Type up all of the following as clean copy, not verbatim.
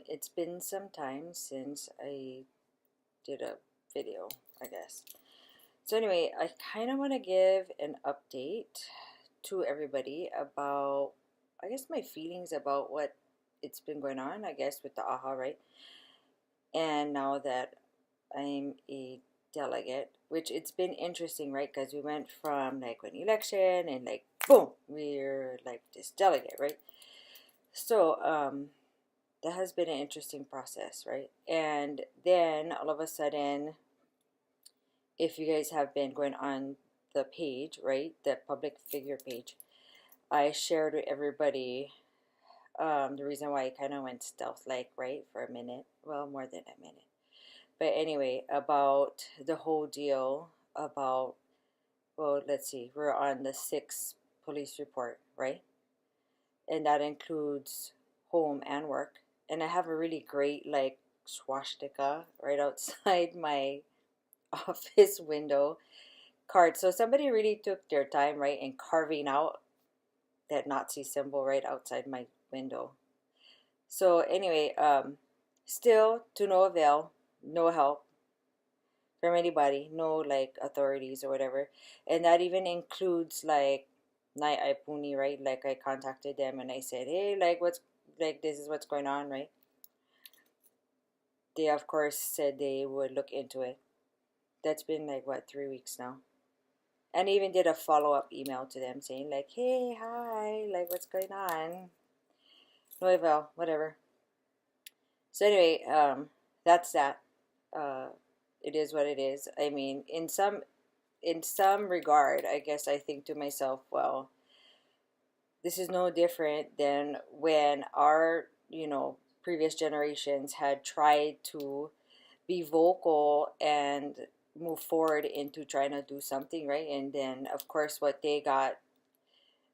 It's been some time since I did a video, I guess. So anyway, I kind of want to give an update to everybody about, I guess, my feelings about what it's been going on, I guess, with the AHA, right? And now that I'm a delegate, which it's been interesting, right? Because we went from like an election and like, boom, we're like this delegate, right? So, that has been an interesting process, right? And then all of a sudden, if you guys have been going on the page, right, the public figure page, I shared with everybody the reason why I kind of went stealth like, right, for a minute. Well, more than a minute. But anyway, about the whole deal about, well, let's see, we're on the 6th police report, right? And that includes home and work. And I have a really great, like, swastika right outside my office window card. So somebody really took their time, right, in carving out that Nazi symbol right outside my window. So anyway, still to no avail, no help from anybody, no like authorities or whatever. And that even includes like Nai Ipuni, right? Like I contacted them and I said, hey, like what's like this is what's going on, right? They of course said they would look into it. That's been like what, 3 weeks now. And I even did a follow-up email to them saying like, hey, hi, like what's going on? No avail, whatever. So anyway, that's that. Uh, it is what it is. I mean, in some regard, I guess I think to myself, well, this is no different than when our, previous generations had tried to be vocal and move forward into trying to do something, right? And then, of course, what they got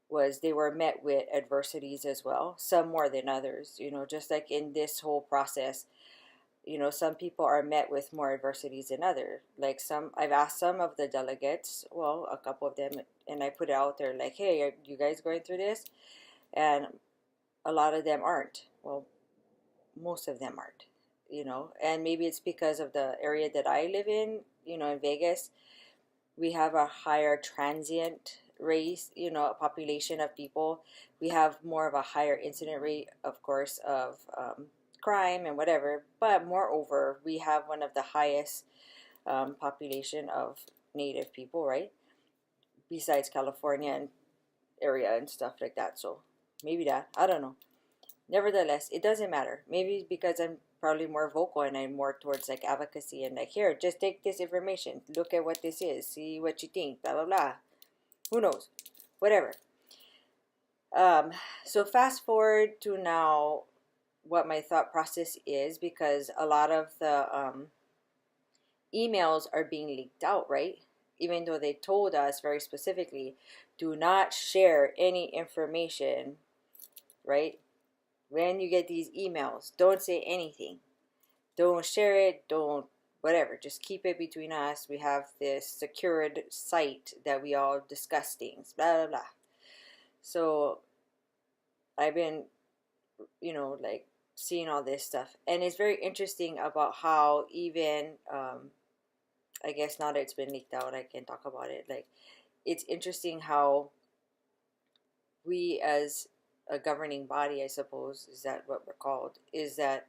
was they were met with adversities as well, some more than others, just like in this whole process. Some people are met with more adversities than others. Like I've asked some of the delegates, well, a couple of them, and I put it out there like, hey, are you guys going through this? And a lot of them aren't. Well, most of them aren't. And maybe it's because of the area that I live in Vegas. We have a higher transient race, a population of people. We have more of a higher incident rate, of course, of crime and whatever. But moreover, we have one of the highest population of native people, right? Besides California and area and stuff like that. So maybe that, I don't know. Nevertheless, it doesn't matter. Maybe because I'm probably more vocal and I'm more towards like advocacy and like, here, just take this information, look at what this is, see what you think, blah blah blah. Who knows? Whatever. So fast forward to now, what my thought process is, because a lot of the emails are being leaked out, right? Even though they told us very specifically, do not share any information, right? When you get these emails, don't say anything. Don't share it, don't whatever. Just keep it between us. We have this secured site that we all discuss things, blah, blah, blah. So I've been, like seeing all this stuff. And it's very interesting about how even, I guess now that it's been leaked out, I can talk about it. Like, it's interesting how we as a governing body, I suppose, is that what we're called, is that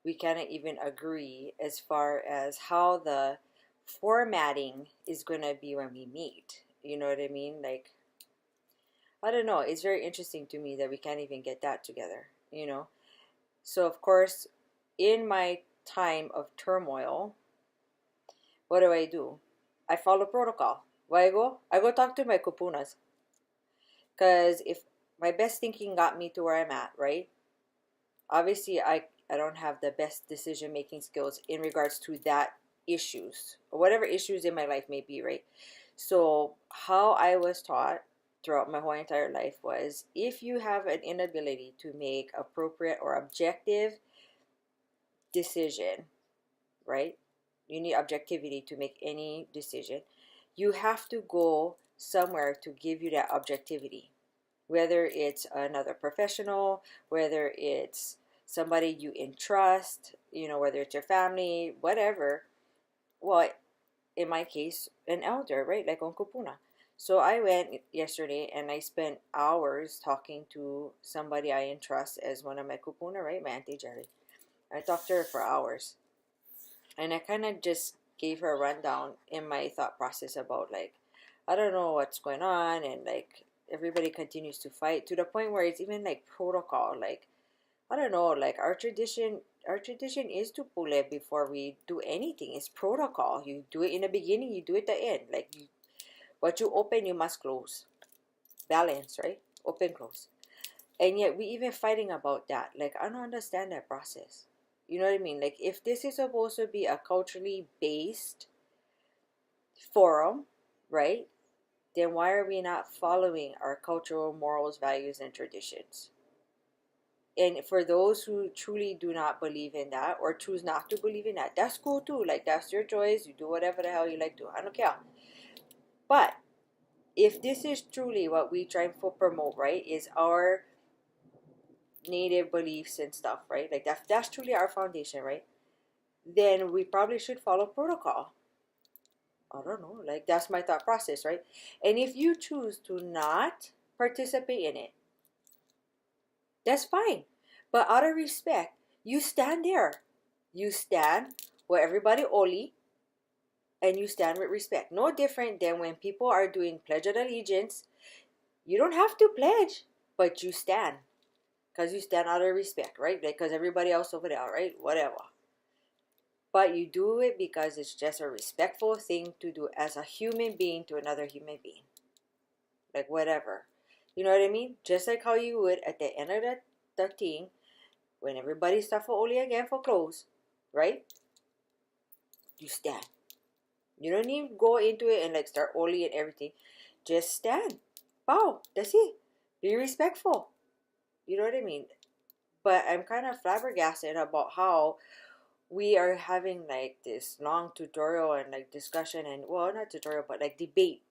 we cannot even agree as far as how the formatting is going to be when we meet. You know what I mean? Like, I don't know. It's very interesting to me that we can't even get that together. So, of course, in my time of turmoil, what do? I follow protocol. Where I go? I go talk to my kupunas. Because if my best thinking got me to where I'm at, right? Obviously, I don't have the best decision-making skills in regards to that issues, or whatever issues in my life may be, right? So how I was taught throughout my whole entire life was, if you have an inability to make appropriate or objective decision, right? You need objectivity to make any decision. You have to go somewhere to give you that objectivity. Whether it's another professional, whether it's somebody you entrust, whether it's your family, whatever. Well, in my case, an elder, right? Like on Kupuna. So I went yesterday and I spent hours talking to somebody I entrust as one of my Kupuna, right? My Auntie Jerry. I talked to her for hours. And I kind of just gave her a rundown in my thought process about, like, I don't know what's going on, and like everybody continues to fight to the point where it's even like protocol. Like, I don't know, like our tradition is to pule before we do anything. It's protocol. You do it in the beginning, you do it at the end. Like, what you open, you must close. Balance, right? Open, close. And yet we even fighting about that. Like, I don't understand that process. You know what I mean? Like, if this is supposed to be a culturally based forum, right? Then why are we not following our cultural morals, values, and traditions? And for those who truly do not believe in that or choose not to believe in that, that's cool too. Like, that's your choice. You do whatever the hell you like to. I don't care. But if this is truly what we try to promote, right, is our native beliefs and stuff, right? Like, that's truly our foundation, right? Then we probably should follow protocol. I don't know. Like, that's my thought process, right? And if you choose to not participate in it, that's fine. But out of respect, you stand there. You stand where everybody oli, and you stand with respect. No different than when people are doing Pledge of Allegiance. You don't have to pledge, but you stand. Because you stand out of respect, right? Because everybody else over there, right? Whatever. But you do it because it's just a respectful thing to do as a human being to another human being. Like, whatever. You know what I mean? Just like how you would at the end of the thing, when everybody start for only again for clothes, right? You stand. You don't need to go into it and like start only and everything. Just stand. Bow. That's it. Be respectful. You know what I mean? But I'm kind of flabbergasted about how we are having like this long tutorial and like discussion and, well, not tutorial, but like debate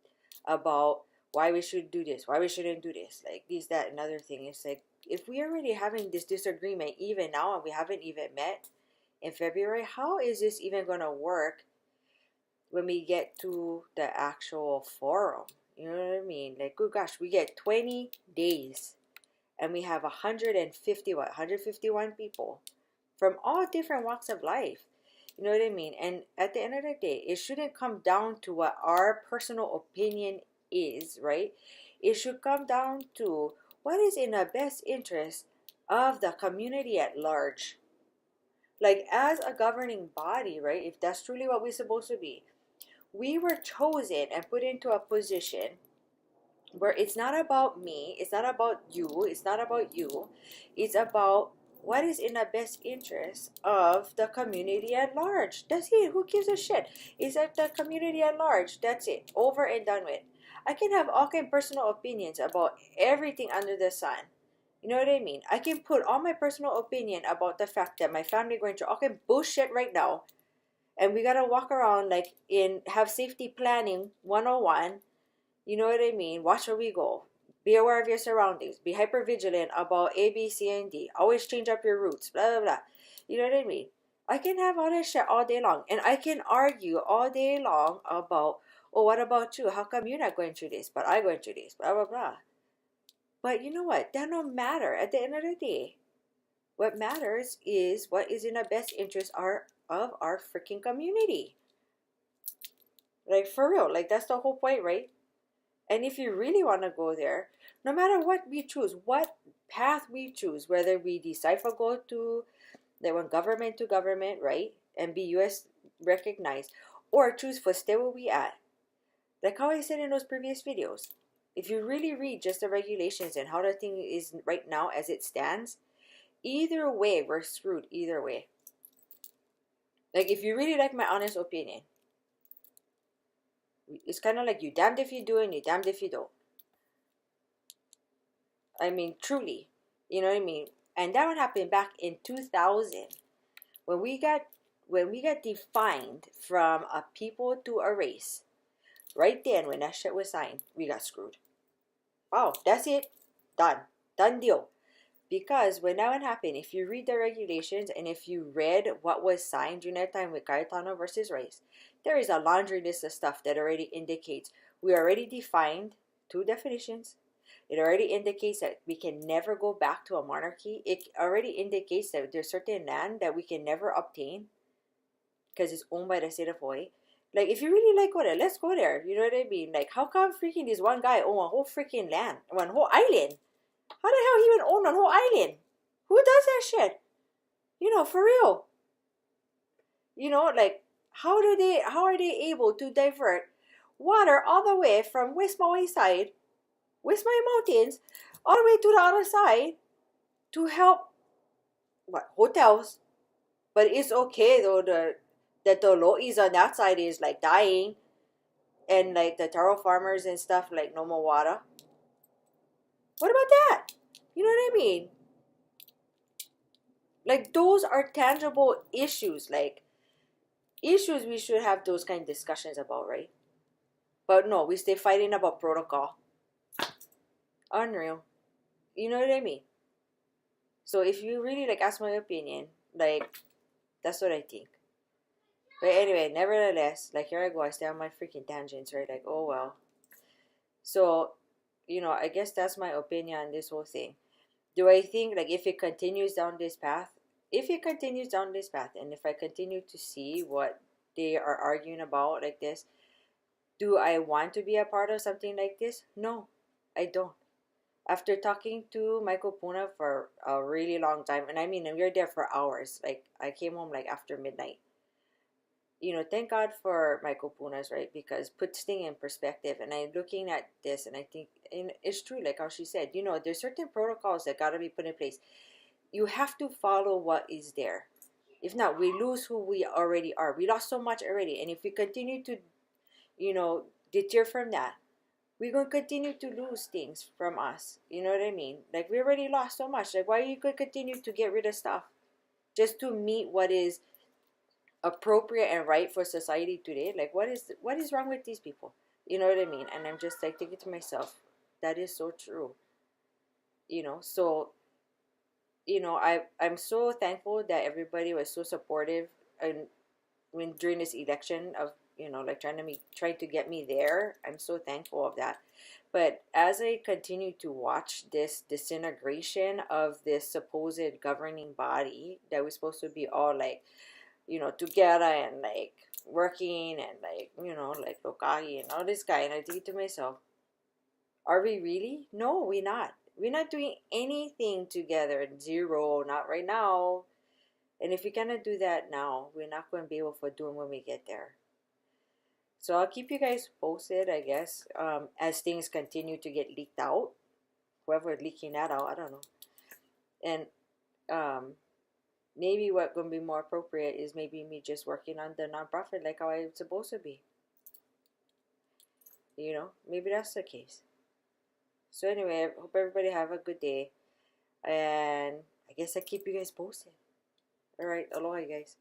about why we should do this, why we shouldn't do this, like this, that, another thing. It's like, if we are already having this disagreement even now and we haven't even met in February, how is this even going to work when we get to the actual forum? You know what I mean? Like, good gosh, we get 20 days and we have 151 people from all different walks of life. You know what I mean? And at the end of the day, it shouldn't come down to what our personal opinion is, right? It should come down to what is in the best interest of the community at large. Like, as a governing body, right? If that's truly what we're supposed to be, we were chosen and put into a position where it's not about me, it's not about you, it's not about you, it's about what is in the best interest of the community at large. That's it. Who gives a shit? It's like the community at large. That's it. Over and done with. I can have all kind of personal opinions about everything under the sun. You know what I mean? I can put all my personal opinion about the fact that my family going through all kind of bullshit right now, and we gotta walk around like have safety planning 101. You know what I mean? Watch where we go. Be aware of your surroundings. Be hyper vigilant about A, B, C, and D. Always change up your routes. Blah, blah, blah. You know what I mean? I can have all that shit all day long. And I can argue all day long about, oh, what about you? How come you're not going through this, but I'm going through this? Blah, blah, blah. But you know what? That don't matter at the end of the day. What matters is what is in the best interest of our freaking community. Like, for real. Like, that's the whole point, right? And if you really want to go there, no matter what we choose, what path we choose, whether we decide to go to that one government to government, right, and be U.S. recognized, or choose for stay where we at, like how I said in those previous videos, if you really read just the regulations and how the thing is right now as it stands, either way, we're screwed either way. Like, if you really like my honest opinion, it's kind of like you damned if you do and you damned if you don't. I mean, truly. You know what I mean? And that one happened back in 2000 when we got defined from a people to a race. Right then, when that shit was signed, we got screwed. Wow, that's it. Done deal. Because when that would happen, if you read the regulations and if you read what was signed during that time with Cayetano versus Rice, there is a laundry list of stuff that already indicates we already defined two definitions. It already indicates that we can never go back to a monarchy. It already indicates that there's certain land that we can never obtain because it's owned by the state of Hawaii. Like, if you really like go there, let's go there. You know what I mean? Like, how come freaking this one guy own a whole freaking land, one whole island? How the hell he even own a whole island? Who does that shit? You know, for real. You know, like, how are they able to divert water all the way from West Maui side, West Maui Mountains, all the way to the other side to help what hotels? But it's okay though that the lois on that side is like dying, and like the taro farmers and stuff like no more water. What about that? You know what I mean? Like, those are tangible issues, like issues we should have those kind of discussions about, right? But no, we stay fighting about protocol. Unreal. You know what I mean? So if you really like ask my opinion, like, that's what I think. But anyway, nevertheless, like, here I go, I stay on my freaking tangents, right? Like, oh well. So, you know, I guess that's my opinion on this whole thing. Do I think, like, if it continues down this path, and if I continue to see what they are arguing about like this, do I want to be a part of something like this? No, I don't. After talking to Michael Puna for a really long time, and I mean, we were there for hours. Like, I came home like after midnight. You know, thank God for Michael Punas, right? Because puts things in perspective. And I'm looking at this, and I think, and it's true, like how she said, you know, there's certain protocols that got to be put in place. You have to follow what is there. If not, we lose who we already are. We lost so much already. And if we continue to, you know, deter from that, we're going to continue to lose things from us. You know what I mean? Like, we already lost so much. Like, why you could continue to get rid of stuff just to meet what is appropriate and right for society today? Like, what is wrong with these people? You know what I mean? And I'm just like thinking to myself, that is so true. You know, so, you know, I'm so thankful that everybody was so supportive and when during this election of, you know, like trying to get me there. I'm so thankful of that. But as I continue to watch this disintegration of this supposed governing body that was supposed to be all like, you know, together and like working and like, you know, like Lokahi and all this guy, and I think to myself, are we really? No, we're not. We're not doing anything together. Zero, not right now. And if we cannot do that now, we're not going to be able to do it when we get there. So I'll keep you guys posted, I guess, as things continue to get leaked out. Whoever leaking that out, I don't know. And maybe what's going to be more appropriate is maybe me just working on the nonprofit like how I'm supposed to be. You know, maybe that's the case. So anyway, I hope everybody have a good day. And I guess I keep you guys posted. All right, aloha, guys.